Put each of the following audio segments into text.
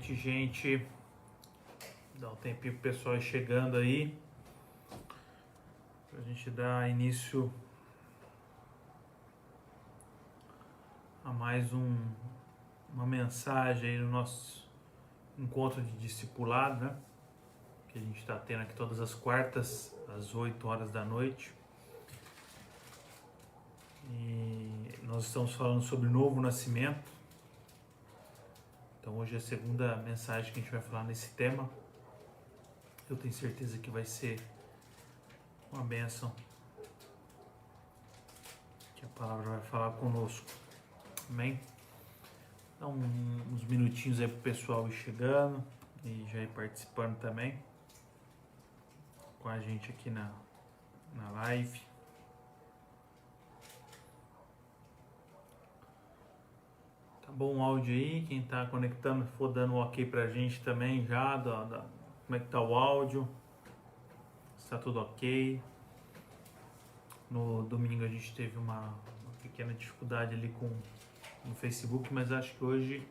noite, gente. Dá um tempinho pro pessoal chegando aí, pra gente dar início a mais uma mensagem aí no nosso encontro de discipulado, né? Que a gente está tendo aqui todas as quartas, às 8 horas da noite. E nós estamos falando sobre o novo nascimento. Então hoje é a segunda mensagem que a gente vai falar nesse tema. Eu tenho certeza que vai ser uma bênção, que a palavra vai falar conosco. Amém? Dá uns minutinhos aí pro pessoal ir chegando e já ir participando também com a gente aqui na live. Tá bom o áudio aí? Quem tá conectando, for dando um ok pra gente também já, como é que tá o áudio? Se tá tudo ok. No domingo a gente teve uma pequena dificuldade ali no Facebook, mas acho que hoje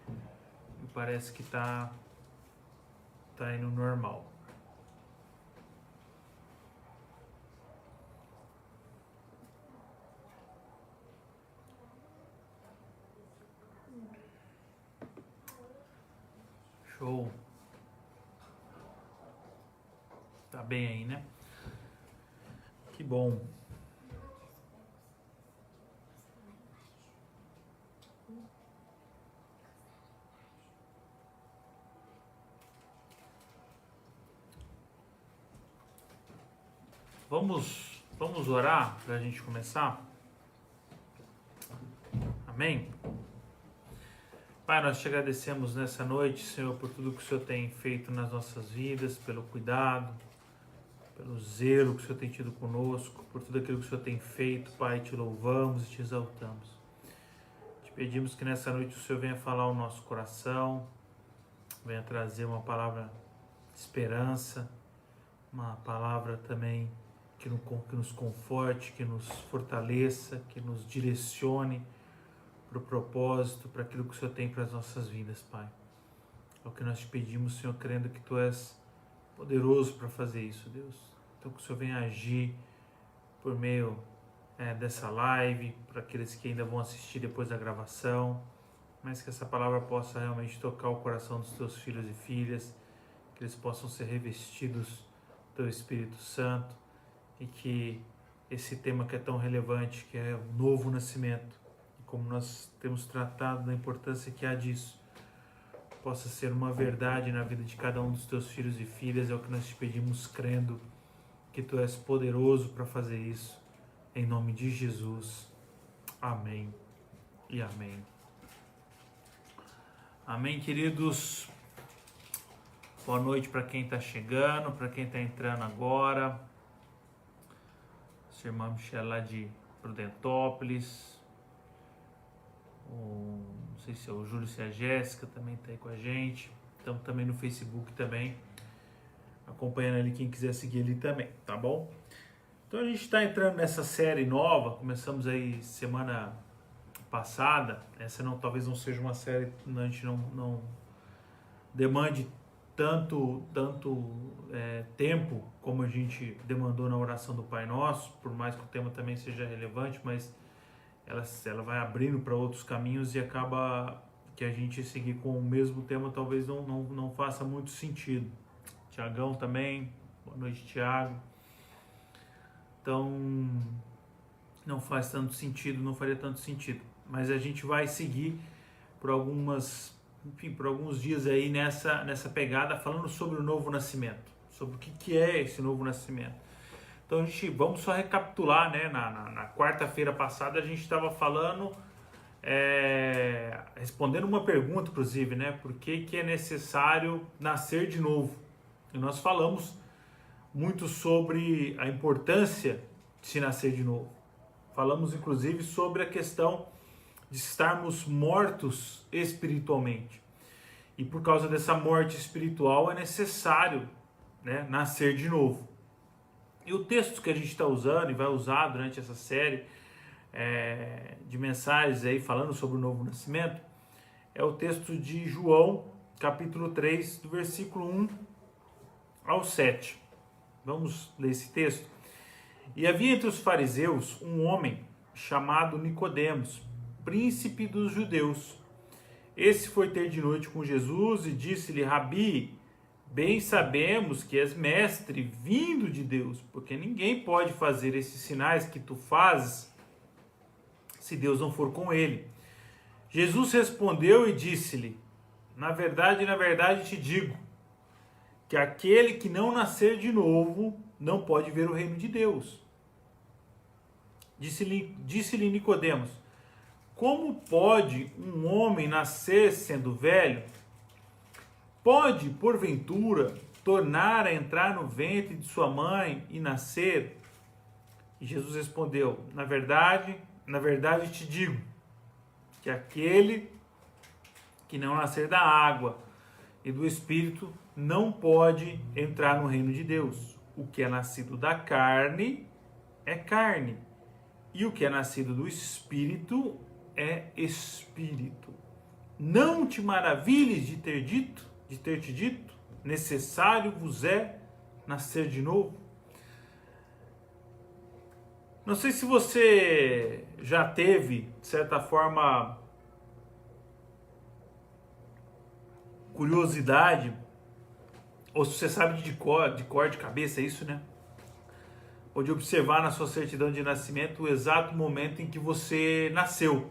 me parece que tá indo normal. Show. Tá bem aí, né? Que bom. Vamos orar para a gente começar? Amém? Pai, nós te agradecemos nessa noite, Senhor, por tudo que o Senhor tem feito nas nossas vidas, pelo cuidado, pelo zelo que o Senhor tem tido conosco, por tudo aquilo que o Senhor tem feito, Pai, te louvamos e te exaltamos. Te pedimos que nessa noite o Senhor venha falar ao nosso coração, venha trazer uma palavra de esperança, uma palavra também que nos conforte, que nos fortaleça, que nos direcione para o propósito, para aquilo que o Senhor tem para as nossas vidas, Pai. É o que nós te pedimos, Senhor, crendo que Tu és poderoso para fazer isso, Deus. Então que o Senhor venha agir por meio dessa live, para aqueles que ainda vão assistir depois da gravação, mas que essa palavra possa realmente tocar o coração dos Teus filhos e filhas, que eles possam ser revestidos do Teu Espírito Santo, e que esse tema que é tão relevante, que é o novo nascimento, e como nós temos tratado da importância que há disso, possa ser uma verdade na vida de cada um dos Teus filhos e filhas. É o que nós te pedimos, crendo que Tu és poderoso para fazer isso, em nome de Jesus. Amém e amém. Amém, queridos. Boa noite para quem está chegando, para quem está entrando agora. Nossa irmã Michelle lá de Prudentópolis. Não sei se é o Júlio, se é a Jéssica, também está aí com a gente. Estamos também no Facebook também, acompanhando ali quem quiser seguir ali também, tá bom? Então a gente está entrando nessa série nova, começamos aí semana passada. Essa talvez não seja uma série, a gente não demande tanto tempo como a gente demandou na oração do Pai Nosso, por mais que o tema também seja relevante, mas ela vai abrindo para outros caminhos e acaba que a gente seguir com o mesmo tema talvez não faça muito sentido. Tiagão também, boa noite, Tiago. Então não faz tanto sentido, não faria tanto sentido, mas a gente vai seguir por alguns dias aí nessa pegada, falando sobre o novo nascimento, sobre o que é esse novo nascimento. Então vamos só recapitular, né? Na quarta-feira passada a gente estava falando, respondendo uma pergunta, inclusive, né? Por que é necessário nascer de novo? E nós falamos muito sobre a importância de se nascer de novo. Falamos, inclusive, sobre a questão de estarmos mortos espiritualmente. E por causa dessa morte espiritual é necessário, né, nascer de novo. E o texto que a gente está usando e vai usar durante essa série de mensagens aí falando sobre o novo nascimento é o texto de João, capítulo 3, do versículo 1 ao 7. Vamos ler esse texto. E havia entre os fariseus um homem chamado Nicodemos, príncipe dos judeus. Esse foi ter de noite com Jesus e disse-lhe: Rabi, bem sabemos que és mestre vindo de Deus, porque ninguém pode fazer esses sinais que tu fazes se Deus não for com ele. Jesus respondeu e disse-lhe: na verdade te digo, que aquele que não nascer de novo não pode ver o reino de Deus. Disse-lhe Nicodemos: como pode um homem nascer sendo velho? Pode, porventura, tornar a entrar no ventre de sua mãe e nascer? E Jesus respondeu: na verdade te digo, que aquele que não nascer da água e do Espírito não pode entrar no reino de Deus. O que é nascido da carne é carne, e o que é nascido do Espírito é Espírito. Não te maravilhes de ter te dito, necessário vos é nascer de novo. Não sei se você já teve, de certa forma, curiosidade, ou se você sabe de cor, de cabeça, é isso, né? Ou de observar na sua certidão de nascimento o exato momento em que você nasceu.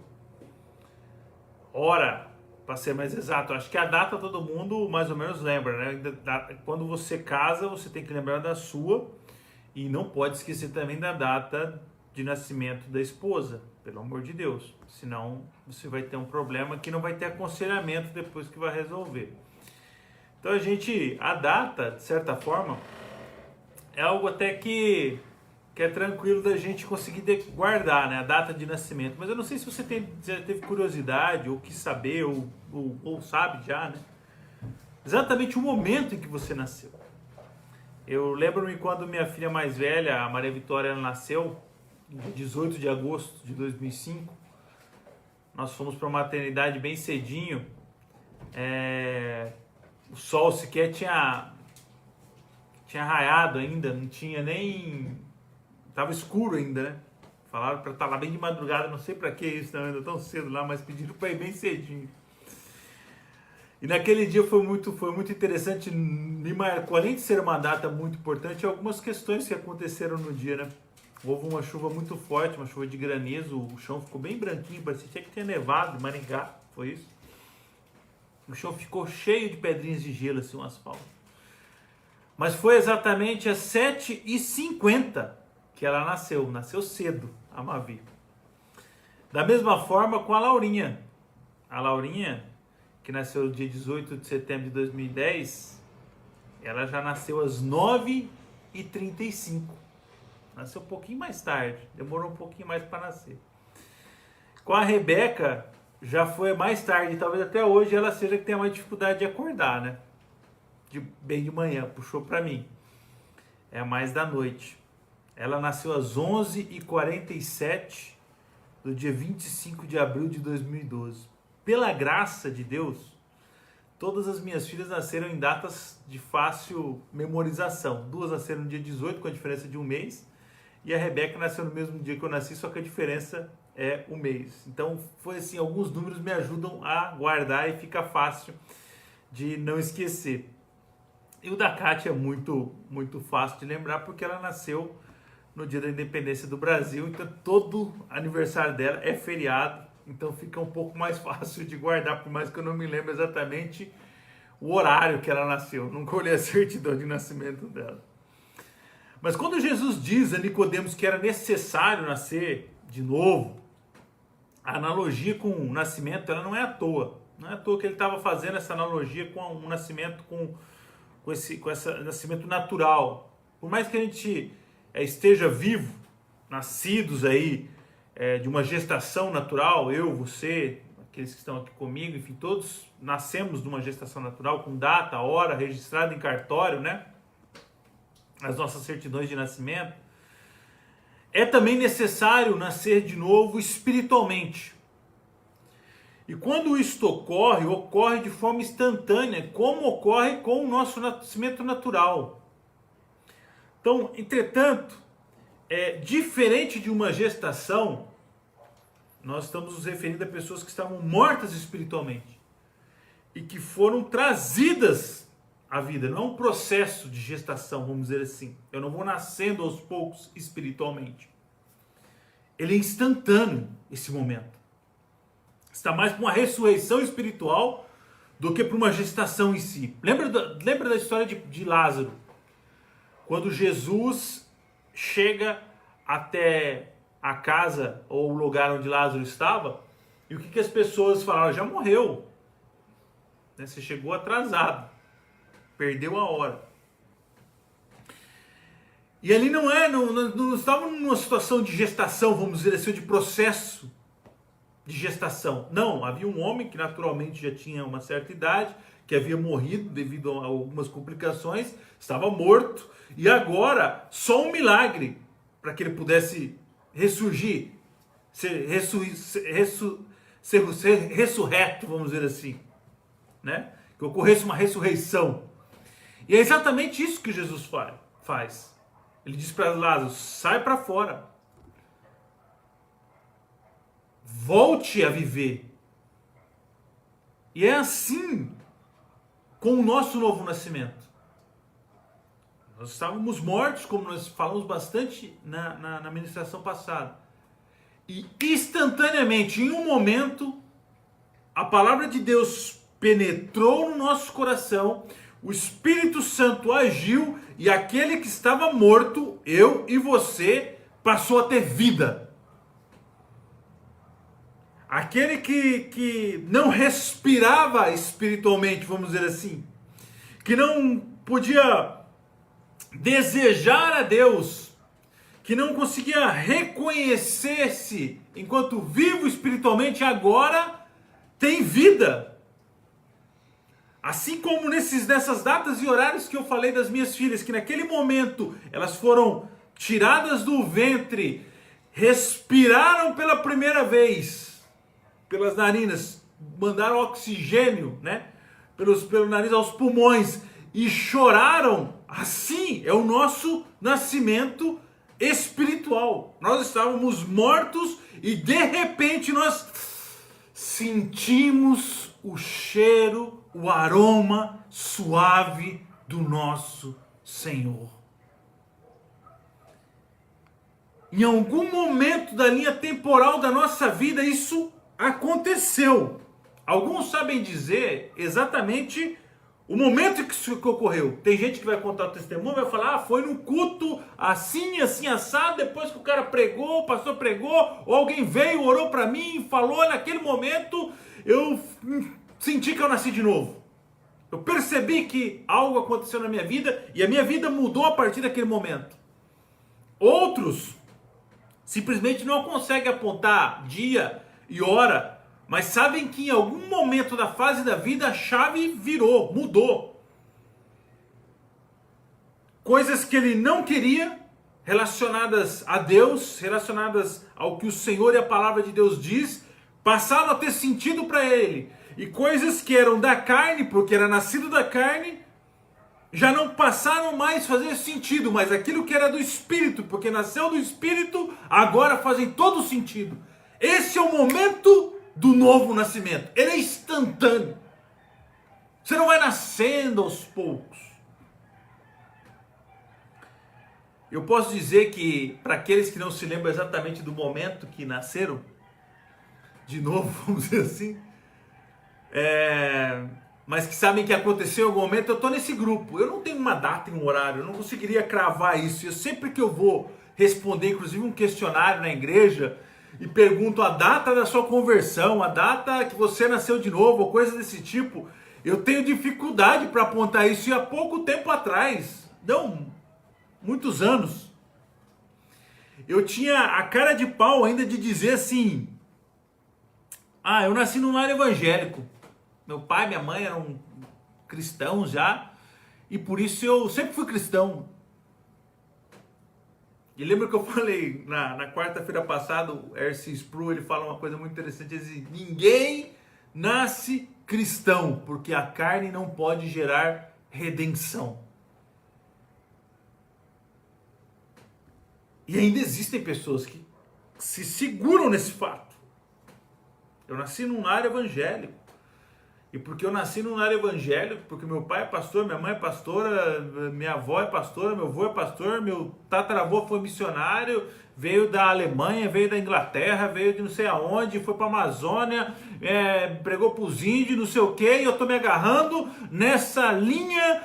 Ora, para ser mais exato, acho que a data todo mundo mais ou menos lembra, né? Quando você casa, você tem que lembrar da sua, e não pode esquecer também da data de nascimento da esposa, pelo amor de Deus. Senão você vai ter um problema que não vai ter aconselhamento depois que vai resolver. Então a data, de certa forma, é algo até que é tranquilo da gente conseguir guardar, né? A data de nascimento. Mas eu não sei se você já teve curiosidade, ou quis saber, ou sabe já, né? Exatamente o momento em que você nasceu. Eu lembro-me quando minha filha mais velha, a Maria Vitória, ela nasceu, em 18 de agosto de 2005. Nós fomos para a maternidade bem cedinho. O sol sequer tinha raiado ainda, não tinha nem... Tava escuro ainda, né? Falaram para estar lá bem de madrugada, não sei para que isso, não, ainda tão cedo lá, mas pediram para ir bem cedinho. E naquele dia foi muito interessante, me marcou, além de ser uma data muito importante, algumas questões que aconteceram no dia, né? Houve uma chuva muito forte, uma chuva de granizo, o chão ficou bem branquinho, parecia que tinha nevado em Maringá, foi isso. O chão ficou cheio de pedrinhas de gelo, assim, um asfalto. Mas foi exatamente às 7h50 que ela nasceu cedo, a Mavi. Da mesma forma com a Laurinha. A Laurinha, que nasceu no dia 18 de setembro de 2010, ela já nasceu às 9h35. Nasceu um pouquinho mais tarde, demorou um pouquinho mais para nascer. Com a Rebeca, já foi mais tarde, talvez até hoje ela seja que tenha mais dificuldade de acordar, né? Bem de manhã, puxou para mim. É mais da noite. Ela nasceu às 11h47 do dia 25 de abril de 2012. Pela graça de Deus, todas as minhas filhas nasceram em datas de fácil memorização. 2 nasceram no dia 18, com a diferença de um mês. E a Rebeca nasceu no mesmo dia que eu nasci, só que a diferença é um mês. Então, foi assim, alguns números me ajudam a guardar e fica fácil de não esquecer. E o da Kátia é muito fácil de lembrar, porque ela nasceu no dia da independência do Brasil, então todo aniversário dela é feriado, então fica um pouco mais fácil de guardar, por mais que eu não me lembre exatamente o horário que ela nasceu, nunca olhei a certidão de nascimento dela. Mas quando Jesus diz a Nicodemos que era necessário nascer de novo, a analogia com o nascimento, ela não é à toa. Não é à toa que ele estava fazendo essa analogia com um nascimento, com esse nascimento natural. Por mais que a gente esteja vivo, nascidos aí de uma gestação natural, eu, você, aqueles que estão aqui comigo, enfim, todos nascemos de uma gestação natural, com data, hora, registrado em cartório, né? As nossas certidões de nascimento. É também necessário nascer de novo espiritualmente. E quando isto ocorre, ocorre de forma instantânea, como ocorre com o nosso nascimento natural. Então, entretanto, diferente de uma gestação, nós estamos nos referindo a pessoas que estavam mortas espiritualmente e que foram trazidas à vida, não um processo de gestação, vamos dizer assim. Eu não vou nascendo aos poucos espiritualmente. Ele é instantâneo, esse momento. Está mais para uma ressurreição espiritual do que para uma gestação em si. Lembra da história de Lázaro? Quando Jesus chega até a casa ou o lugar onde Lázaro estava, e o que as pessoas falaram? Já morreu. Você chegou atrasado. Perdeu a hora. E ali não estava numa situação de gestação, vamos dizer assim, de processo de gestação. Não, havia um homem que naturalmente já tinha uma certa idade, que havia morrido devido a algumas complicações, estava morto, e agora só um milagre para que ele pudesse ressurgir, ser ressurreto, vamos dizer assim, né? Que ocorresse uma ressurreição. E é exatamente isso que Jesus faz. Ele diz para Lázaro: sai para fora. Volte a viver. E é assim com o nosso novo nascimento. Nós estávamos mortos, como nós falamos bastante na ministração passada. E instantaneamente, em um momento, a palavra de Deus penetrou no nosso coração, o Espírito Santo agiu e aquele que estava morto, eu e você, passou a ter vida. Aquele que não respirava espiritualmente, vamos dizer assim, que não podia desejar a Deus, que não conseguia reconhecer-se enquanto vivo espiritualmente, agora tem vida. Assim como nessas datas e horários que eu falei das minhas filhas, que naquele momento elas foram tiradas do ventre, respiraram pela primeira vez, pelas narinas, mandaram oxigênio, né? Pelo nariz aos pulmões e choraram. Assim é o nosso nascimento espiritual. Nós estávamos mortos e de repente nós sentimos o cheiro, o aroma suave do nosso Senhor. Em algum momento da linha temporal da nossa vida isso aconteceu. Alguns sabem dizer exatamente o momento que isso ocorreu. Tem gente que vai contar o testemunho, vai falar, foi num culto assim, assim, assado, depois que o cara pregou, o pastor pregou, ou alguém veio, orou para mim, falou, naquele momento, eu senti que eu nasci de novo. Eu percebi que algo aconteceu na minha vida, e a minha vida mudou a partir daquele momento. Outros simplesmente não conseguem apontar dia e hora, mas sabem que em algum momento da fase da vida a chave virou, mudou. Coisas que ele não queria, relacionadas a Deus, relacionadas ao que o Senhor e a palavra de Deus diz, passaram a ter sentido para ele. E coisas que eram da carne, porque era nascido da carne, já não passaram mais a fazer sentido, mas aquilo que era do Espírito, porque nasceu do Espírito, agora fazem todo sentido. Esse é o momento do novo nascimento. Ele é instantâneo. Você não vai nascendo aos poucos. Eu posso dizer que, para aqueles que não se lembram exatamente do momento que nasceram, de novo, vamos dizer assim, mas que sabem que aconteceu em algum momento, eu estou nesse grupo. Eu não tenho uma data e um horário, eu não conseguiria cravar isso. Eu sempre que eu vou responder, inclusive um questionário na igreja, e pergunto a data da sua conversão, a data que você nasceu de novo, ou coisa desse tipo, eu tenho dificuldade para apontar isso. E há pouco tempo atrás, não, muitos anos, eu tinha a cara de pau ainda de dizer assim, eu nasci num lar evangélico. Meu pai e minha mãe eram cristãos já, e por isso eu sempre fui cristão. E lembra que eu falei na quarta-feira passada, o R.C. Sproul, ele fala uma coisa muito interessante, ele diz, ninguém nasce cristão, porque a carne não pode gerar redenção. E ainda existem pessoas que se seguram nesse fato. Eu nasci num lar evangélico. E porque eu nasci num lar evangélico, porque meu pai é pastor, minha mãe é pastora, minha avó é pastora, meu avô é pastor, meu tataravô foi missionário, veio da Alemanha, veio da Inglaterra, veio de não sei aonde, foi para a Amazônia, pregou para os índios, não sei o que, e eu estou me agarrando nessa linha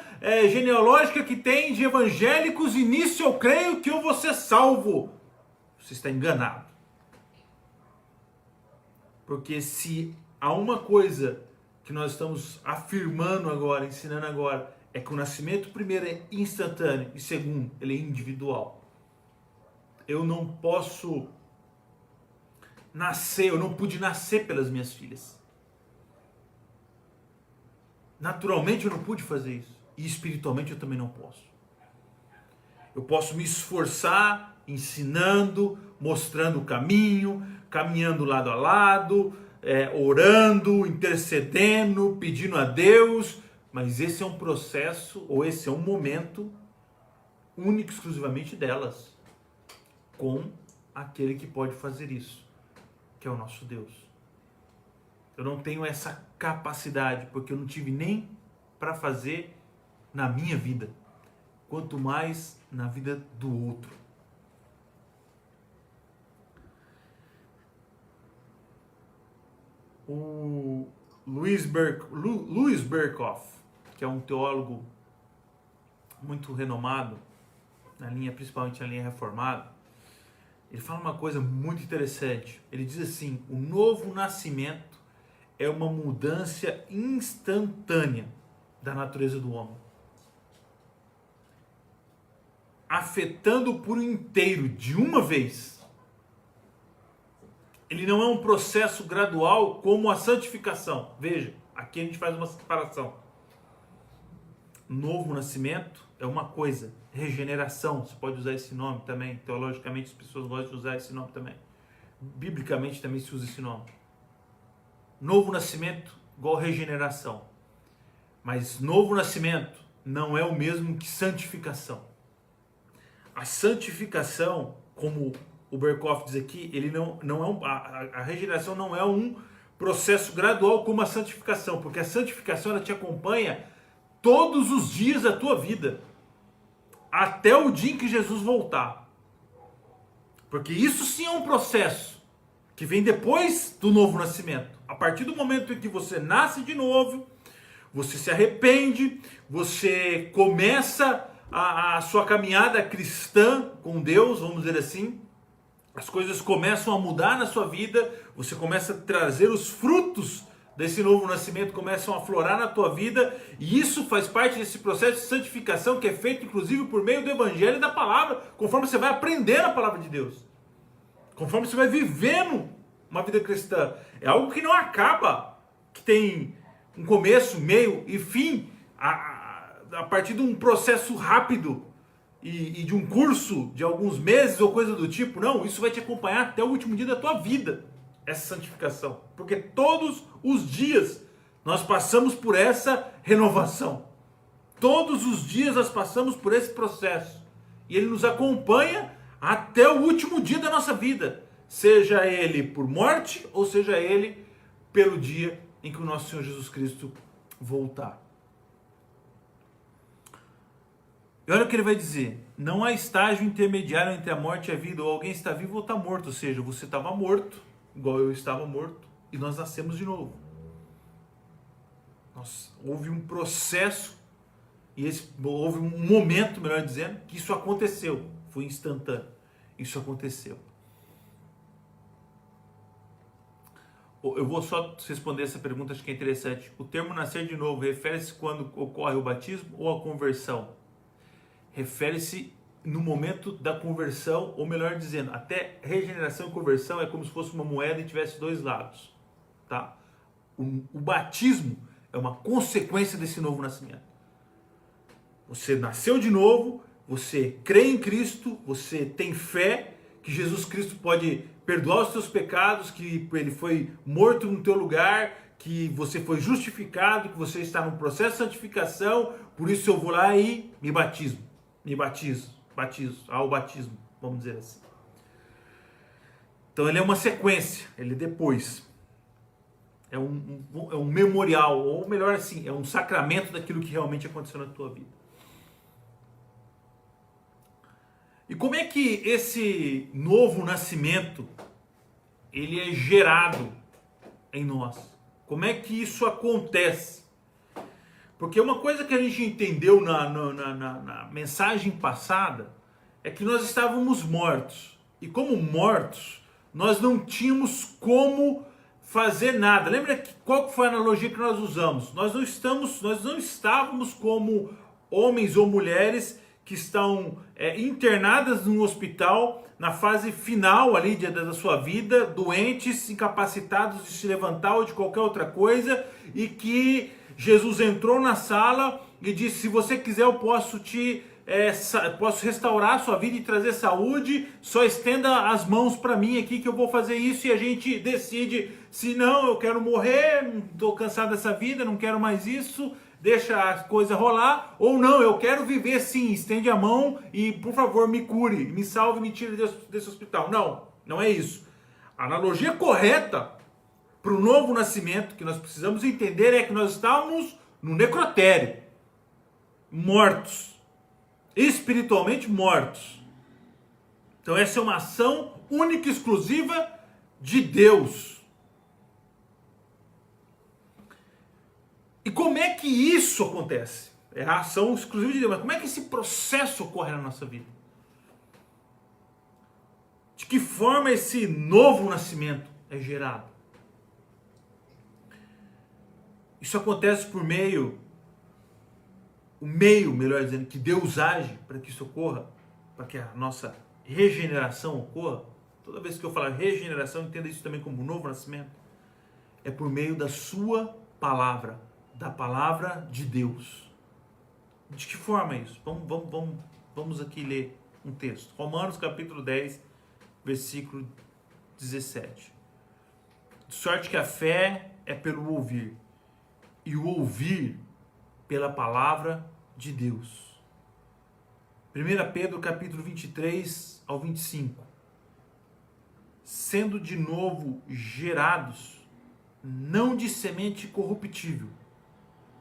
genealógica que tem de evangélicos, e nisso eu creio que eu vou ser salvo. Você está enganado. Porque se há uma coisa que nós estamos afirmando agora, ensinando agora, é que o nascimento, primeiro, é instantâneo e segundo, ele é individual. Eu não posso nascer, eu não pude nascer pelas minhas filhas. Naturalmente eu não pude fazer isso. E espiritualmente eu também não posso. Eu posso me esforçar, ensinando, mostrando o caminho, caminhando lado a lado, orando, intercedendo, pedindo a Deus, mas esse é um processo, ou esse é um momento único, exclusivamente delas, com aquele que pode fazer isso, que é o nosso Deus. Eu não tenho essa capacidade, porque eu não tive nem para fazer na minha vida, quanto mais na vida do outro. O Louis Berkhoff, que é um teólogo muito renomado, principalmente na linha reformada, ele fala uma coisa muito interessante. Ele diz assim: o novo nascimento é uma mudança instantânea da natureza do homem, afetando por inteiro, de uma vez. Ele não é um processo gradual como a santificação. Veja, aqui a gente faz uma separação. Novo nascimento é uma coisa, regeneração, você pode usar esse nome também, teologicamente as pessoas gostam de usar esse nome também. Biblicamente também se usa esse nome. Novo nascimento igual regeneração. Mas novo nascimento não é o mesmo que santificação. A santificação, como o Berkhoff diz aqui, ele não é a regeneração não é um processo gradual como a santificação, porque a santificação ela te acompanha todos os dias da tua vida, até o dia em que Jesus voltar. Porque isso sim é um processo que vem depois do novo nascimento. A partir do momento em que você nasce de novo, você se arrepende, você começa a sua caminhada cristã com Deus, vamos dizer assim, as coisas começam a mudar na sua vida, você começa a trazer os frutos desse novo nascimento, começam a florar na tua vida, e isso faz parte desse processo de santificação que é feito inclusive por meio do evangelho e da palavra, conforme você vai aprendendo a palavra de Deus, conforme você vai vivendo uma vida cristã. É algo que não acaba, que tem um começo, meio e fim, a partir de um processo rápido e de um curso de alguns meses ou coisa do tipo. Não, isso vai te acompanhar até o último dia da tua vida, essa santificação, porque todos os dias nós passamos por essa renovação, todos os dias nós passamos por esse processo, e ele nos acompanha até o último dia da nossa vida, seja ele por morte ou seja ele pelo dia em que o nosso Senhor Jesus Cristo voltar. E olha o que ele vai dizer: não há estágio intermediário entre a morte e a vida, ou alguém está vivo ou está morto, ou seja, você estava morto, igual eu estava morto, e nós nascemos de novo. Houve um processo, e houve um momento, melhor dizendo, que isso aconteceu, foi instantâneo, isso aconteceu. Eu vou só responder essa pergunta, acho que é interessante. O termo nascer de novo refere-se quando ocorre o batismo ou a conversão? Refere-se no momento da conversão, ou melhor dizendo, até regeneração e conversão é como se fosse uma moeda e tivesse dois lados, tá? O batismo é uma consequência desse novo nascimento. Você nasceu de novo, você crê em Cristo, você tem fé que Jesus Cristo pode perdoar os teus pecados, que ele foi morto no teu lugar, que você foi justificado, que você está no processo de santificação, por isso eu vou lá e me batizo, ao batismo, vamos dizer assim. Então ele é uma sequência, ele é depois. É um memorial, ou melhor assim, é um sacramento daquilo que realmente aconteceu na tua vida. E como é que esse novo nascimento, ele é gerado em nós? Como é que isso acontece? Porque uma coisa que a gente entendeu na mensagem passada é que nós estávamos mortos. E como mortos, nós não tínhamos como fazer nada. Lembra qual foi a analogia que nós usamos? Nós não estávamos como homens ou mulheres que estão internadas num hospital na fase final ali da sua vida, doentes, incapacitados de se levantar ou de qualquer outra coisa, e que Jesus entrou na sala e disse: se você quiser eu posso posso restaurar a sua vida e trazer saúde, só estenda as mãos para mim aqui que eu vou fazer isso. E a gente decide, se não, eu quero morrer, estou cansado dessa vida, não quero mais isso, deixa a coisa rolar, ou não, eu quero viver sim, estende a mão e por favor me cure, me salve, me tire desse hospital. Não, não é isso. A analogia correta para o novo nascimento que nós precisamos entender é que nós estamos no necrotério, mortos, espiritualmente mortos. Então essa é uma ação única e exclusiva de Deus. E como é que isso acontece? É a ação exclusiva de Deus, mas como é que esse processo ocorre na nossa vida? De que forma esse novo nascimento é gerado? Isso acontece por melhor dizendo, que Deus age para que isso ocorra, para que a nossa regeneração ocorra. Toda vez que eu falar regeneração, entenda isso também como um novo nascimento. É por meio da sua palavra, da palavra de Deus. De que forma é isso? Vamos aqui ler um texto. Romanos capítulo 10, versículo 17. De sorte que a fé é pelo ouvir, e o ouvir pela palavra de Deus. 1 Pedro capítulo 23 ao 25. Sendo de novo gerados, não de semente corruptível,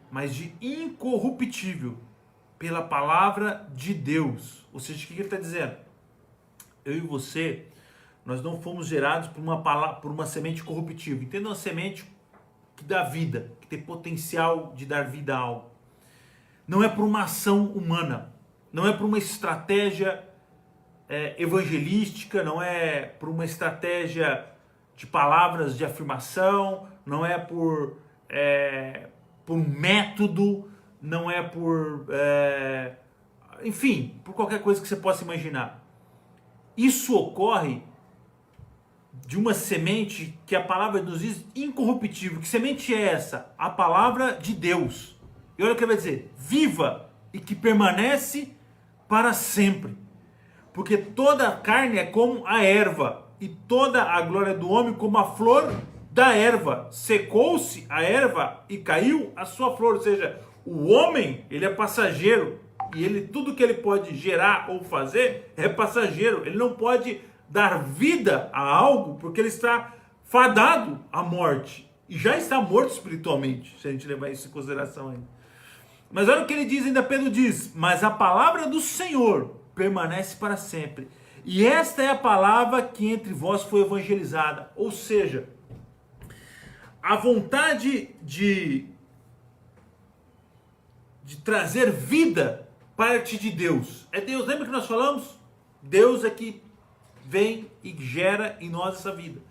mas de incorruptível, pela palavra de Deus. Ou seja, o que ele está dizendo? Eu e você, nós não fomos gerados por uma semente corruptível. Entenda, uma semente que dá vida, que tem potencial de dar vida a algo. Não é por uma ação humana, não é por uma estratégia evangelística, não é por uma estratégia de palavras de afirmação, não é por um método, não é por, enfim, por qualquer coisa que você possa imaginar. Isso ocorre de uma semente que a palavra nos diz incorruptível. Que semente é essa? A palavra de Deus. E olha o que ele vai dizer: viva e que permanece para sempre. Porque toda a carne é como a erva, e toda a glória do homem como a flor da erva. Secou-se a erva e caiu a sua flor. Ou seja, o homem, ele é passageiro, e tudo que ele pode gerar ou fazer é passageiro. Ele não pode dar vida a algo porque ele está fadado à morte. E já está morto espiritualmente, se a gente levar isso em consideração ainda. Mas olha o que ele diz, ainda Pedro diz: mas a palavra do Senhor permanece para sempre. E esta é a palavra que entre vós foi evangelizada. Ou seja, a vontade de trazer vida parte de Deus. É Deus, lembra que nós falamos? Deus é que vem e gera em nós essa vida.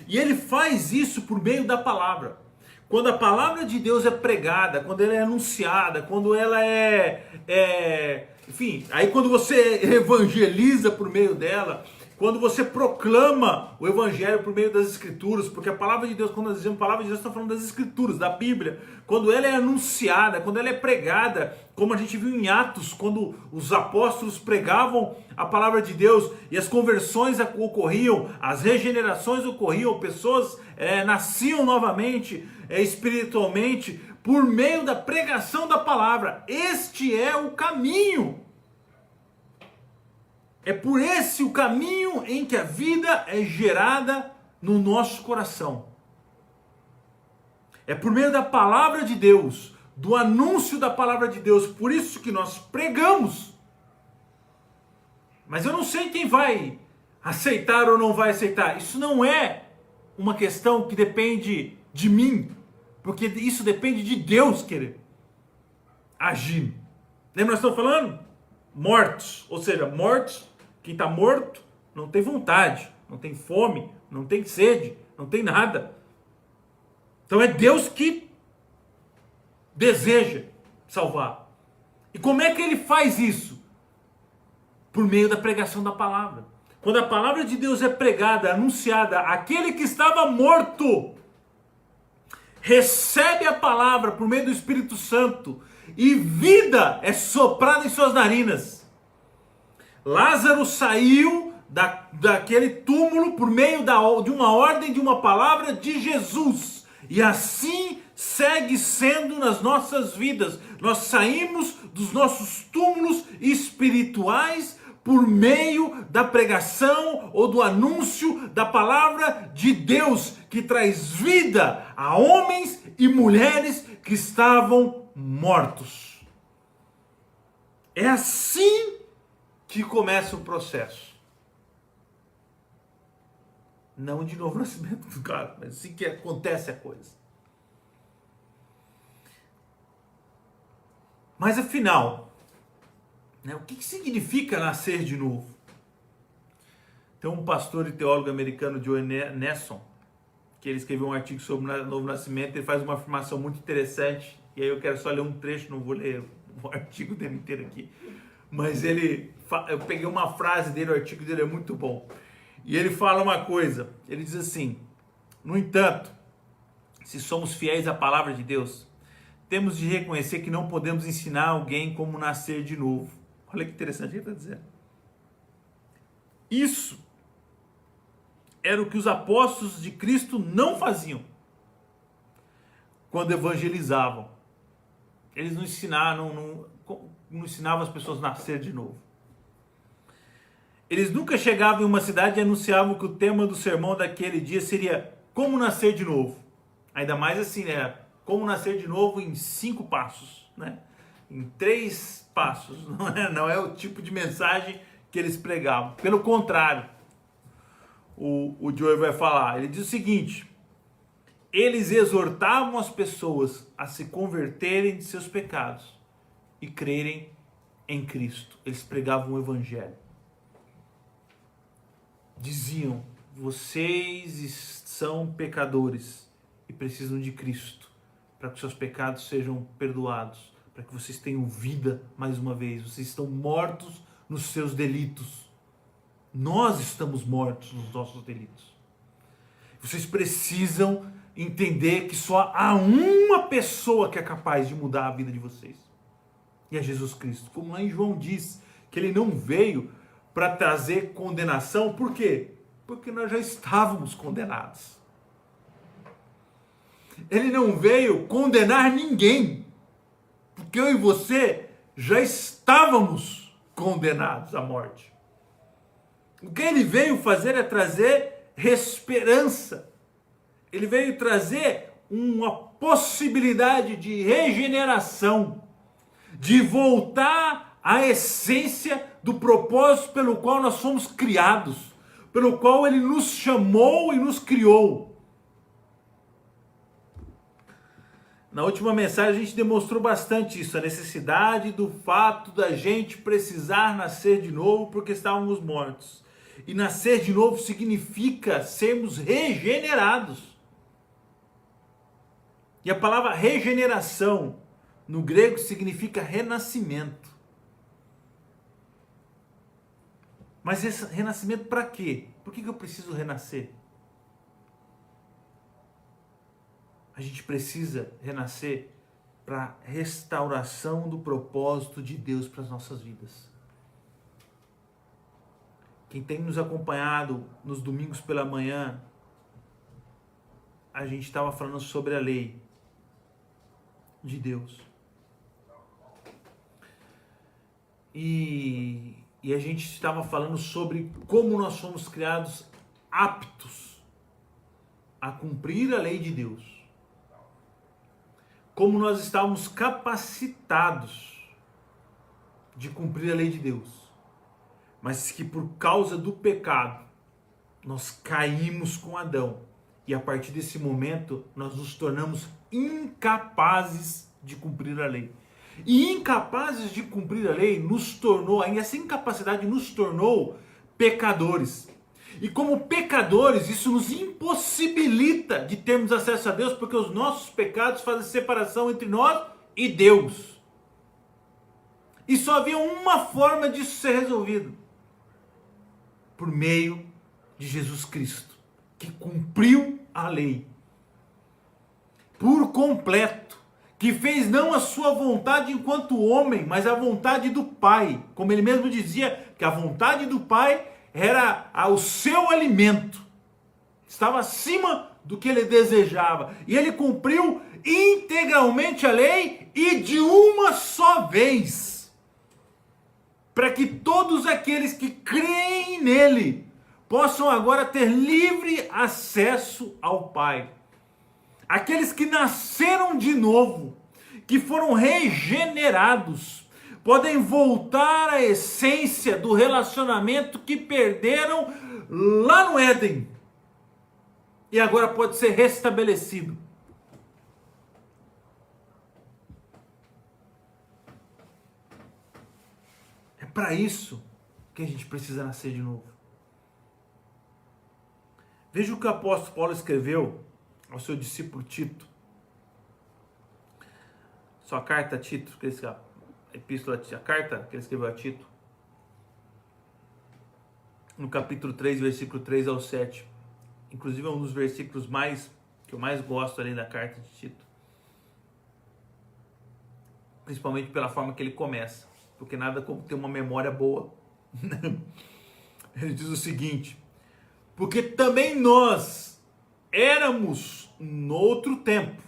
E ele faz isso por meio da palavra. Quando a palavra de Deus é pregada, quando ela é anunciada, quando ela enfim, aí quando você evangeliza por meio dela, quando você proclama o Evangelho por meio das Escrituras, porque a palavra de Deus, quando nós dizemos palavra de Deus, estamos falando das Escrituras, da Bíblia, quando ela é anunciada, quando ela é pregada, como a gente viu em Atos, quando os apóstolos pregavam a palavra de Deus e as conversões ocorriam, as regenerações ocorriam, pessoas nasciam novamente espiritualmente por meio da pregação da palavra. Este é o caminho. É por esse o caminho em que a vida é gerada no nosso coração. É por meio da palavra de Deus, do anúncio da palavra de Deus, por isso que nós pregamos. Mas eu não sei quem vai aceitar ou não vai aceitar. Isso não é uma questão que depende de mim, porque isso depende de Deus querer agir. Lembra nós estamos falando? Mortos, ou seja, mortos. Quem está morto não tem vontade, não tem fome, não tem sede, não tem nada. Então é Deus que deseja salvar. E como é que ele faz isso? Por meio da pregação da palavra. Quando a palavra de Deus é pregada, anunciada, aquele que estava morto recebe a palavra por meio do Espírito Santo e vida é soprada em suas narinas. Lázaro saiu daquele túmulo por meio de uma ordem, de uma palavra de Jesus. E assim segue sendo nas nossas vidas. Nós saímos dos nossos túmulos espirituais por meio da pregação ou do anúncio da palavra de Deus, que traz vida a homens e mulheres que estavam mortos. É assim que começa o processo. Não de novo nascimento, claro, mas assim que acontece a coisa. Mas afinal, o que significa nascer de novo? Tem um pastor e teólogo americano, Joe Nason, que ele escreveu um artigo sobre o novo nascimento. Ele faz uma afirmação muito interessante, e aí eu quero só ler um trecho, não vou ler o artigo dele inteiro aqui. Mas eu peguei uma frase dele, o artigo dele é muito bom. E ele fala uma coisa, ele diz assim: no entanto, se somos fiéis à palavra de Deus, temos de reconhecer que não podemos ensinar alguém como nascer de novo. Olha que interessante ele está dizendo. Isso era o que os apóstolos de Cristo não faziam quando evangelizavam. Eles não ensinavam as pessoas a nascer de novo. Eles nunca chegavam em uma cidade e anunciavam que o tema do sermão daquele dia seria como nascer de novo. Ainda mais assim, como nascer de novo em 5 passos, em 3 passos. Não é o tipo de mensagem que eles pregavam. Pelo contrário, o Joey vai falar, ele diz o seguinte: eles exortavam as pessoas a se converterem de seus pecados e crerem em Cristo. Eles pregavam o Evangelho. Diziam: vocês são pecadores e precisam de Cristo para que seus pecados sejam perdoados, para que vocês tenham vida mais uma vez. Vocês estão mortos nos seus delitos. Nós estamos mortos nos nossos delitos. Vocês precisam entender que só há uma pessoa que é capaz de mudar a vida de vocês. E é Jesus Cristo. Como lá em João diz, que ele não veio para trazer condenação. Por quê? Porque nós já estávamos condenados. Ele não veio condenar ninguém, porque eu e você já estávamos condenados à morte. O que ele veio fazer é trazer esperança. Ele veio trazer uma possibilidade de regeneração, de voltar à essência do propósito pelo qual nós fomos criados, pelo qual ele nos chamou e nos criou. Na última mensagem a gente demonstrou bastante isso, a necessidade do fato da gente precisar nascer de novo porque estávamos mortos. E nascer de novo significa sermos regenerados. E a palavra regeneração no grego significa renascimento. Mas esse renascimento para quê? Por que eu preciso renascer? A gente precisa renascer para restauração do propósito de Deus para as nossas vidas. Quem tem nos acompanhado nos domingos pela manhã, a gente estava falando sobre a lei de Deus. E a gente estava falando sobre como nós somos criados aptos a cumprir a lei de Deus. Como nós estávamos capacitados de cumprir a lei de Deus. Mas que por causa do pecado, nós caímos com Adão. E a partir desse momento, nós nos tornamos incapazes de cumprir a lei. E incapazes de cumprir a lei nos tornou, essa incapacidade nos tornou pecadores. E como pecadores, isso nos impossibilita de termos acesso a Deus, porque os nossos pecados fazem separação entre nós e Deus. E só havia uma forma disso ser resolvido. Por meio de Jesus Cristo, que cumpriu a lei por completo, que fez não a sua vontade enquanto homem, mas a vontade do Pai. Como ele mesmo dizia, que a vontade do Pai era o seu alimento, estava acima do que ele desejava. E ele cumpriu integralmente a lei e de uma só vez. Para que todos aqueles que creem nele possam agora ter livre acesso ao Pai. Aqueles que nasceram de novo, que foram regenerados, podem voltar à essência do relacionamento que perderam lá no Éden. E agora pode ser restabelecido. Para isso que a gente precisa nascer de novo. Veja o que o apóstolo Paulo escreveu ao seu discípulo Tito. Sua carta a Tito, a carta que ele escreveu a Tito. No capítulo 3, versículo 3 ao 7. Inclusive é um dos versículos que eu mais gosto ali da carta de Tito. Principalmente pela forma que ele começa. Porque nada como ter uma memória boa. Ele diz o seguinte: porque também nós éramos noutro tempo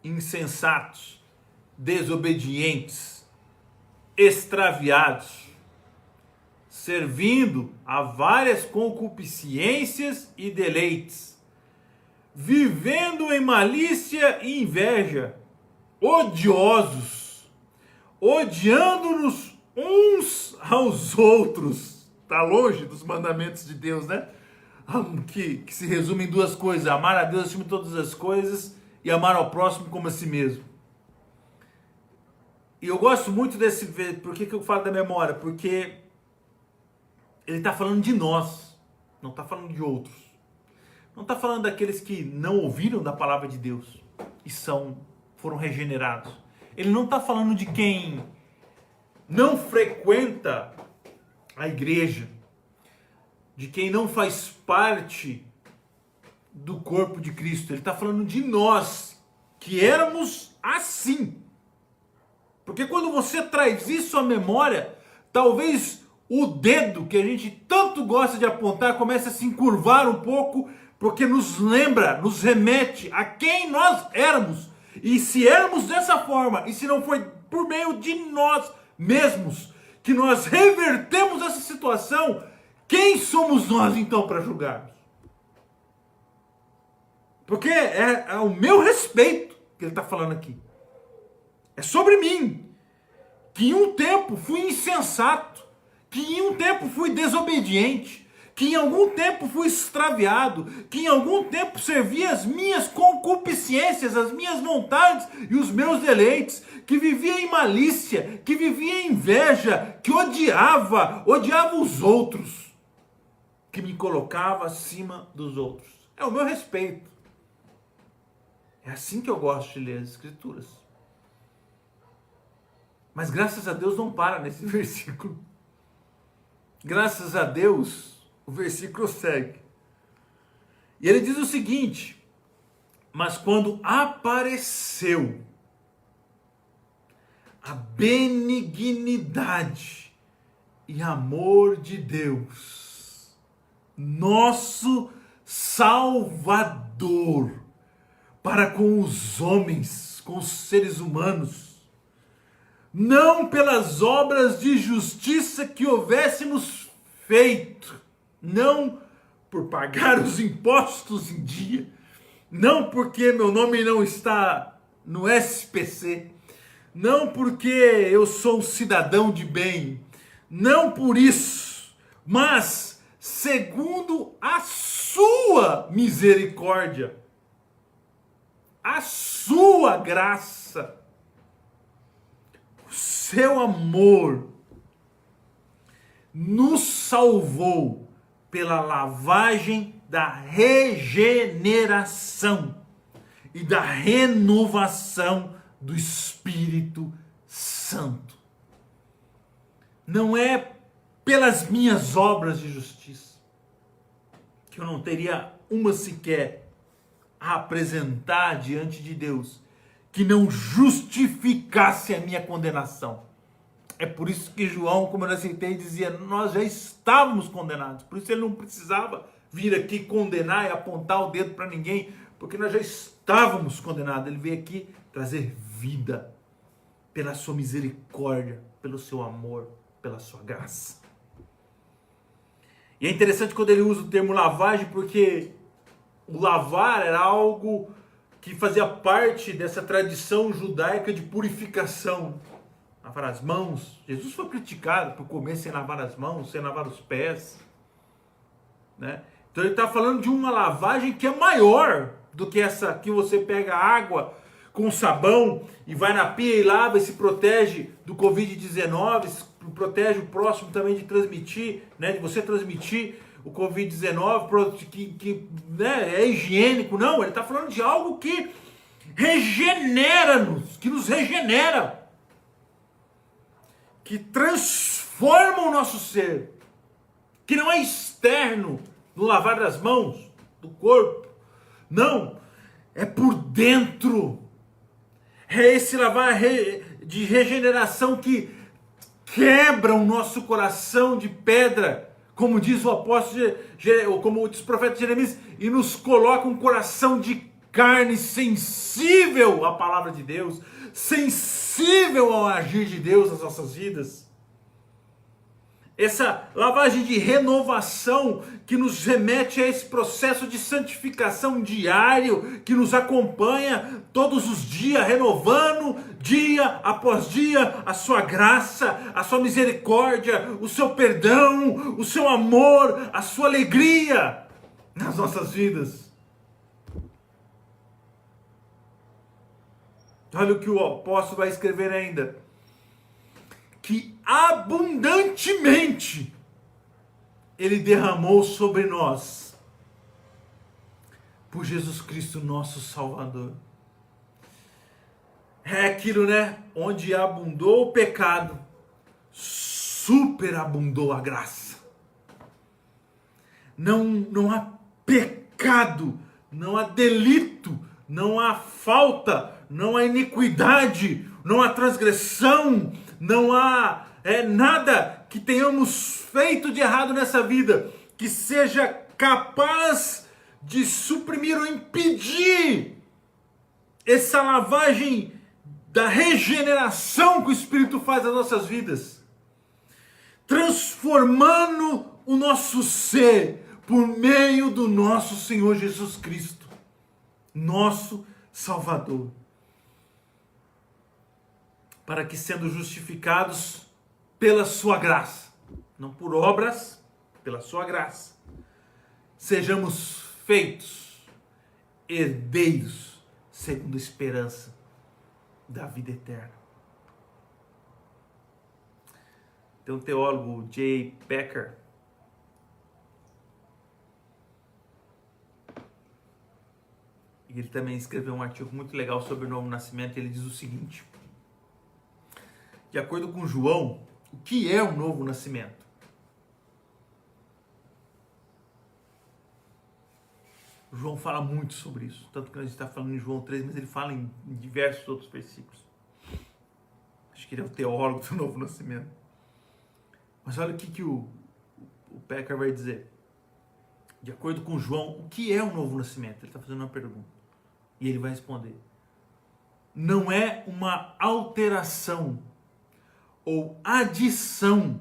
insensatos, desobedientes, extraviados, servindo a várias concupiscências e deleites, vivendo em malícia e inveja, odiosos, odiando-nos uns aos outros. Está longe dos mandamentos de Deus, né? Que se resume em duas coisas: amar a Deus acima de todas as coisas e amar ao próximo como a si mesmo. E eu gosto muito desse. Por que eu falo da memória? Porque ele está falando de nós, não está falando de outros. Não está falando daqueles que não ouviram da palavra de Deus e foram regenerados. Ele não está falando de quem não frequenta a igreja, de quem não faz parte do corpo de Cristo. Ele está falando de nós, que éramos assim. Porque quando você traz isso à memória, talvez o dedo que a gente tanto gosta de apontar comece a se encurvar um pouco, porque nos lembra, nos remete a quem nós éramos. E se éramos dessa forma, e se não foi por meio de nós mesmos que nós revertemos essa situação, quem somos nós então para julgarmos? Porque é o meu respeito que ele está falando aqui. É sobre mim, que em um tempo fui insensato, que em um tempo fui desobediente, que em algum tempo fui extraviado, que em algum tempo servi as minhas concupiscências, as minhas vontades e os meus deleites, que vivia em malícia, que vivia em inveja, que odiava os outros, que me colocava acima dos outros. É o meu respeito. É assim que eu gosto de ler as Escrituras. Mas graças a Deus não para nesse versículo. graças a Deus, o versículo segue. E ele diz o seguinte: mas quando apareceu a benignidade e amor de Deus, nosso Salvador, para com os homens, com os seres humanos, não pelas obras de justiça que houvéssemos feito, não por pagar os impostos em dia, não porque meu nome não está no SPC, não porque eu sou um cidadão de bem, não por isso, mas segundo a sua misericórdia, a sua graça, o seu amor nos salvou pela lavagem da regeneração e da renovação do Espírito Santo. Não é pelas minhas obras de justiça, que eu não teria uma sequer a apresentar diante de Deus, que não justificasse a minha condenação. É por isso que João, como eu já citei, dizia: nós já estávamos condenados. Por isso ele não precisava vir aqui condenar e apontar o dedo para ninguém, porque nós já estávamos condenados. Ele veio aqui trazer vida pela sua misericórdia, pelo seu amor, pela sua graça. E é interessante quando ele usa o termo lavagem, porque o lavar era algo que fazia parte dessa tradição judaica de purificação. Lavar as mãos. Jesus foi criticado por comer sem lavar as mãos, sem lavar os pés, né? Então ele está falando de uma lavagem que é maior do que essa que você pega água com sabão e vai na pia e lava e se protege do Covid-19, protege o próximo também de transmitir, né, de você transmitir o Covid-19, que né, é higiênico. Não, ele está falando de algo que regenera-nos, que nos regenera, que transforma o nosso ser, que não é externo, no lavar das mãos, do corpo, não, é por dentro, é esse lavar de regeneração que quebra o nosso coração de pedra, como diz o apóstolo, como diz o profeta Jeremias, e nos coloca um coração de carne sensível à palavra de Deus, sensível ao agir de Deus nas nossas vidas. Essa lavagem de renovação que nos remete a esse processo de santificação diário, que nos acompanha todos os dias, renovando dia após dia a sua graça, a sua misericórdia, o seu perdão, o seu amor, a sua alegria nas nossas vidas. Olha o que o apóstolo vai escrever ainda: que abundantemente Ele derramou sobre nós, por Jesus Cristo nosso Salvador. É aquilo, né? Onde abundou o pecado, superabundou a graça. Não há pecado, não há delito, não há falta, não há iniquidade, não há transgressão, não há nada que tenhamos feito de errado nessa vida que seja capaz de suprimir ou impedir essa lavagem da regeneração que o Espírito faz nas nossas vidas, transformando o nosso ser por meio do nosso Senhor Jesus Cristo, nosso Salvador, para que, sendo justificados pela sua graça, não por obras, pela sua graça, sejamos feitos herdeiros segundo a esperança da vida eterna. Tem um teólogo, J. Packer, e ele também escreveu um artigo muito legal sobre o novo nascimento. Ele diz o seguinte: de acordo com João, o que é o novo nascimento? João fala muito sobre isso, tanto que a gente está falando em João 3, mas ele fala em diversos outros versículos. Acho que ele é o teólogo do novo nascimento. Mas olha o que o Pecker vai dizer. De acordo com João, o que é o novo nascimento? Ele está fazendo uma pergunta. E ele vai responder. Não é uma alteração ou adição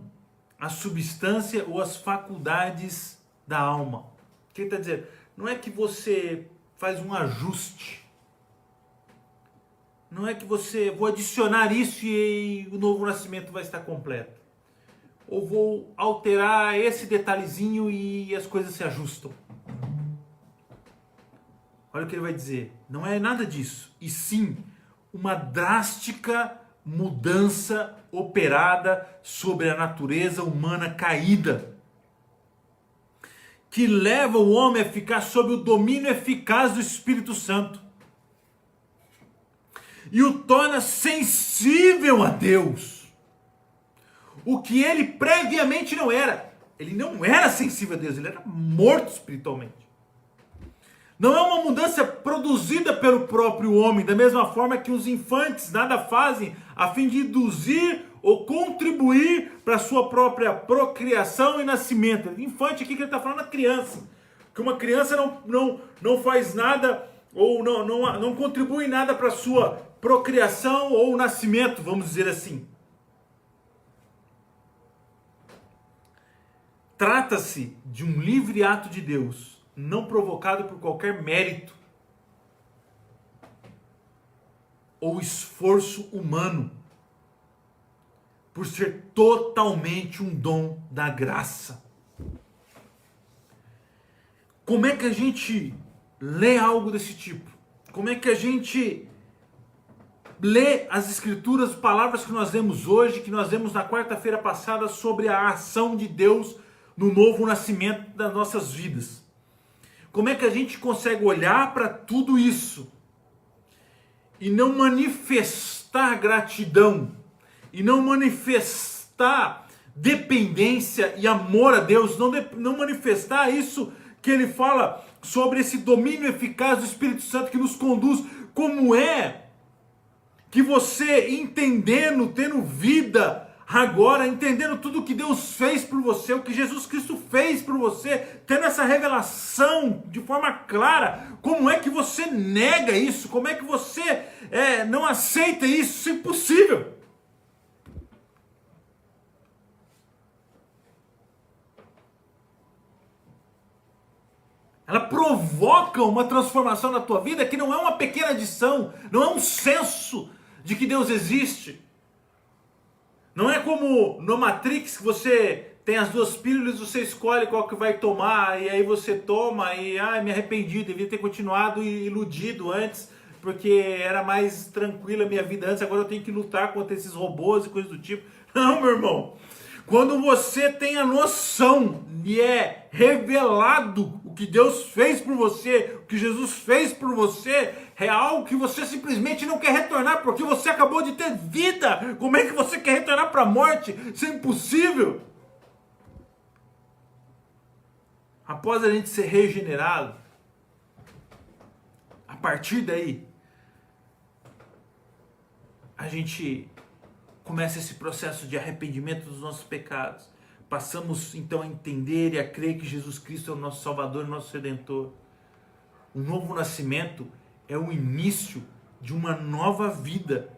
à substância ou às faculdades da alma. O que ele está dizendo? Não é que você faz um ajuste. Não é que você, vou adicionar isso e o novo nascimento vai estar completo. Ou vou alterar esse detalhezinho e as coisas se ajustam. Olha o que ele vai dizer. Não é nada disso. E sim, uma drástica mudança operada sobre a natureza humana caída, que leva o homem a ficar sob o domínio eficaz do Espírito Santo e o torna sensível a Deus, o que ele previamente não era. Ele não era sensível a Deus, ele era morto espiritualmente. Não é uma mudança produzida pelo próprio homem, da mesma forma que os infantes nada fazem a fim de induzir ou contribuir para a sua própria procriação e nascimento. Infante aqui que ele está falando da criança. Que uma criança não faz nada ou não contribui em nada para a sua procriação ou nascimento, vamos dizer assim. Trata-se de um livre ato de Deus, não provocado por qualquer mérito ou esforço humano, por ser totalmente um dom da graça. Como é que a gente lê algo desse tipo? Como é que a gente lê as escrituras, palavras que nós lemos hoje, que nós lemos na quarta-feira passada sobre a ação de Deus no novo nascimento das nossas vidas? Como é que a gente consegue olhar para tudo isso e não manifestar gratidão, e não manifestar dependência e amor a Deus, não manifestar isso que ele fala sobre esse domínio eficaz do Espírito Santo que nos conduz? Como é que você, entendendo, tendo vida agora, entendendo tudo que Deus fez por você, o que Jesus Cristo fez por você, tendo essa revelação de forma clara, como é que você nega isso? Como é que você não aceita isso? Isso é impossível. Ela provoca uma transformação na tua vida que não é uma pequena adição, não é um senso de que Deus existe. Não é como no Matrix que você tem as duas pílulas, você escolhe qual que vai tomar, e aí você toma e me arrependi, devia ter continuado iludido antes, porque era mais tranquila a minha vida antes, agora eu tenho que lutar contra esses robôs e coisas do tipo. Não, meu irmão. Quando você tem a noção e é revelado o que Deus fez por você, o que Jesus fez por você, é algo que você simplesmente não quer retornar, porque você acabou de ter vida. Como é que você quer retornar para a morte? Isso é impossível. Após a gente ser regenerado, a partir daí, a gente começa esse processo de arrependimento dos nossos pecados. Passamos então a entender e a crer que Jesus Cristo é o nosso Salvador e nosso Redentor. O novo nascimento é o início de uma nova vida.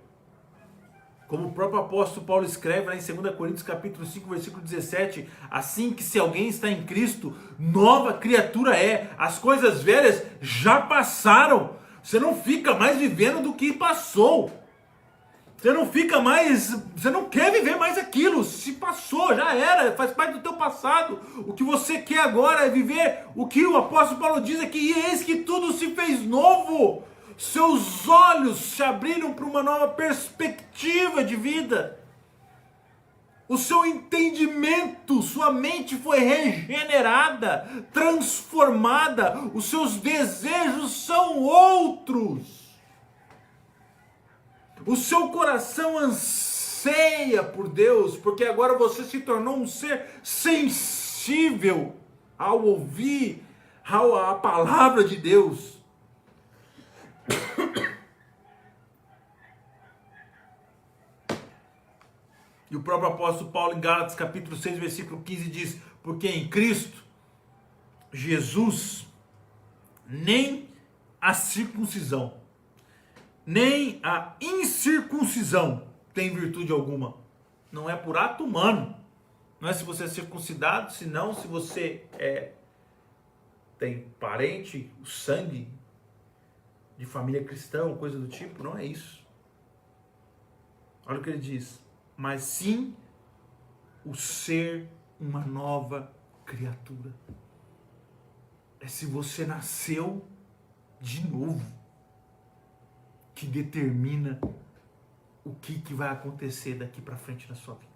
Como o próprio apóstolo Paulo escreve lá em 2 Coríntios capítulo 5, versículo 17, assim que se alguém está em Cristo, nova criatura é. As coisas velhas já passaram. Você não fica mais vivendo do que passou. Você não fica mais, você não quer viver mais aquilo, se passou, já era, faz parte do teu passado. O que você quer agora é viver o que o apóstolo Paulo diz aqui: e eis que tudo se fez novo. Seus olhos se abriram para uma nova perspectiva de vida. O seu entendimento, sua mente foi regenerada, transformada, os seus desejos são outros. O seu coração anseia por Deus, porque agora você se tornou um ser sensível ao ouvir a palavra de Deus. E o próprio apóstolo Paulo, em Gálatas capítulo 6, versículo 15, diz: porque em Cristo Jesus nem a circuncisão, nem a incircuncisão tem virtude alguma. Não é por ato humano. Não é se você é circuncidado, senão se você tem parente, o sangue de família cristã, coisa do tipo. Não é isso. Olha o que ele diz. Mas sim o ser uma nova criatura. É se você nasceu de novo que determina o que vai acontecer daqui para frente na sua vida.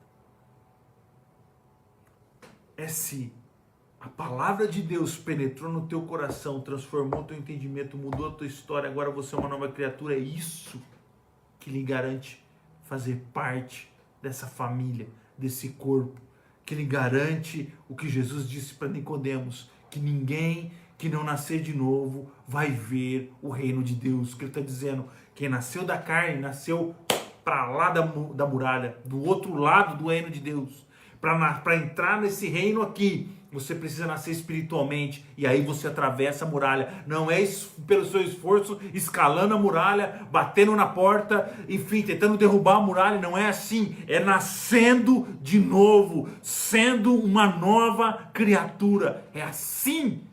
É se a palavra de Deus penetrou no teu coração, transformou teu entendimento, mudou a tua história, agora você é uma nova criatura. É isso que lhe garante fazer parte dessa família, desse corpo, que lhe garante o que Jesus disse para Nicodemos, que ninguém que não nascer de novo vai ver o reino de Deus. Que ele está dizendo, quem nasceu da carne, nasceu para lá da muralha, do outro lado do reino de Deus. Para entrar nesse reino aqui, você precisa nascer espiritualmente, e aí você atravessa a muralha. Não é pelo seu esforço, escalando a muralha, batendo na porta, enfim, tentando derrubar a muralha. Não é assim. É nascendo de novo, sendo uma nova criatura. É assim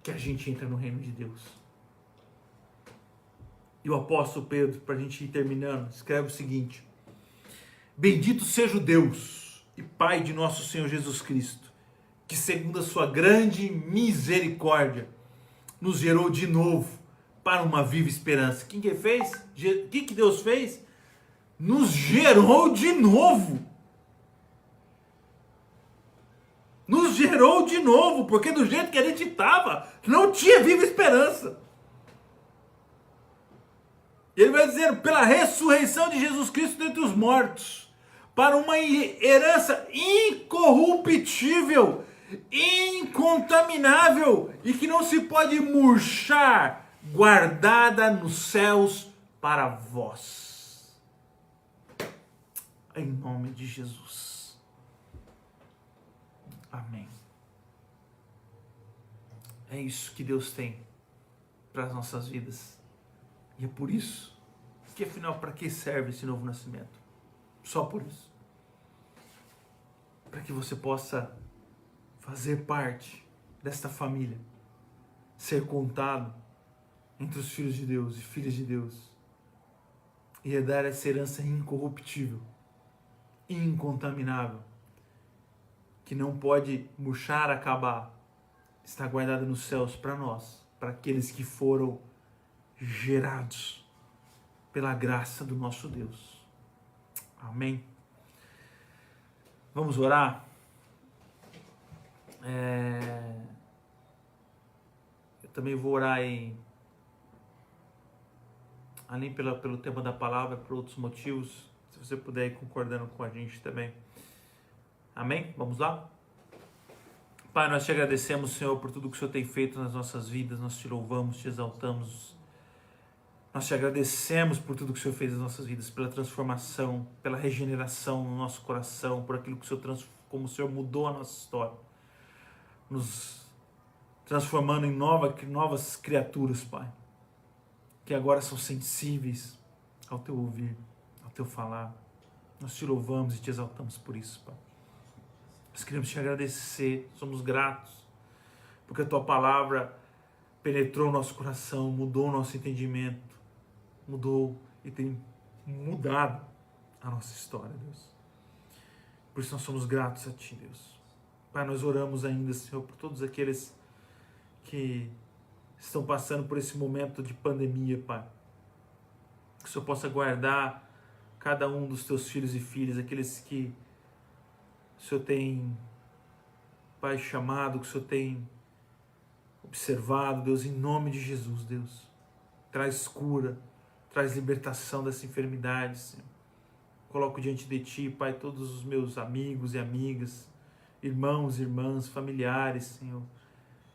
que a gente entra no reino de Deus. E o apóstolo Pedro, para a gente ir terminando, escreve o seguinte: bendito seja o Deus e Pai de nosso Senhor Jesus Cristo, que segundo a sua grande misericórdia, nos gerou de novo para uma viva esperança. Quem que fez? O que Deus fez? Nos gerou de novo. Nos gerou de novo, porque do jeito que a gente estava, não tinha viva esperança. Ele vai dizer, pela ressurreição de Jesus Cristo dentre os mortos, para uma herança incorruptível, incontaminável e que não se pode murchar, guardada nos céus para vós. Em nome de Jesus. Amém. É isso que Deus tem para as nossas vidas. E é por isso que, afinal, para que serve esse novo nascimento? Só por isso. Para que você possa fazer parte desta família, ser contado entre os filhos de Deus e filhas de Deus, e herdar essa herança incorruptível, incontaminável, que não pode murchar, acabar, está guardada nos céus para nós, para aqueles que foram gerados pela graça do nosso Deus. Amém? Vamos orar? Eu também vou orar além pelo tema da palavra, por outros motivos, se você puder ir concordando com a gente também. Amém? Vamos lá? Pai, nós te agradecemos, Senhor, por tudo que o Senhor tem feito nas nossas vidas. Nós te louvamos, te exaltamos. Nós te agradecemos por tudo que o Senhor fez nas nossas vidas, pela transformação, pela regeneração no nosso coração, por aquilo que o Senhor como o Senhor mudou a nossa história, nos transformando em novas criaturas, Pai, que agora são sensíveis ao Teu ouvir, ao Teu falar. Nós te louvamos e te exaltamos por isso, Pai. Nós queremos te agradecer, somos gratos, porque a Tua palavra penetrou o nosso coração, mudou o nosso entendimento, mudou e tem mudado a nossa história, Deus. Por isso nós somos gratos a Ti, Deus. Pai, nós oramos ainda, Senhor, por todos aqueles que estão passando por esse momento de pandemia, Pai. Que o Senhor possa guardar cada um dos Teus filhos e filhas, aqueles que o Senhor tem, Pai, chamado, que o Senhor tem observado, Deus, em nome de Jesus, Deus. Traz cura, traz libertação dessa enfermidade, Senhor. Coloco diante de Ti, Pai, todos os meus amigos e amigas, irmãos e irmãs, familiares, Senhor,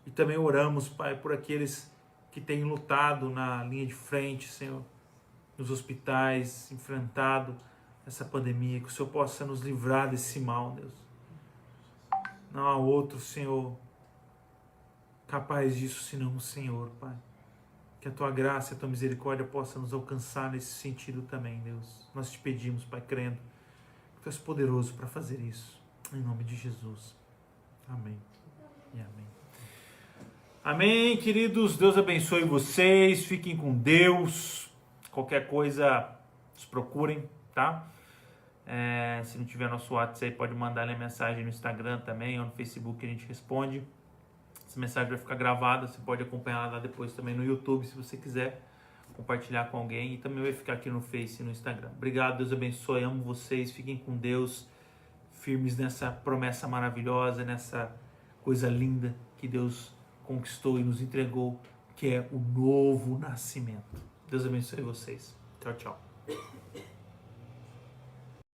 E também oramos, Pai, por aqueles que têm lutado na linha de frente, Senhor, nos hospitais, enfrentado essa pandemia, que o Senhor possa nos livrar desse mal, Deus. Não há outro, Senhor, capaz disso senão o Senhor, Pai. Que a Tua graça e a Tua misericórdia possa nos alcançar nesse sentido também, Deus. Nós te pedimos, Pai, crendo, que Tu és poderoso para fazer isso. Em nome de Jesus. Amém e amém. Amém, queridos. Deus abençoe vocês. Fiquem com Deus. Qualquer coisa, nos procurem, tá? Se não tiver nosso WhatsApp, aí pode mandar a mensagem no Instagram também ou no Facebook que a gente responde. Essa mensagem vai ficar gravada, você pode acompanhar lá depois também no YouTube, se você quiser compartilhar com alguém. E também vai ficar aqui no Face e no Instagram. Obrigado, Deus abençoe, amo vocês. Fiquem com Deus, firmes nessa promessa maravilhosa, nessa coisa linda que Deus conquistou e nos entregou, que é o novo nascimento. Deus abençoe vocês. Tchau, tchau.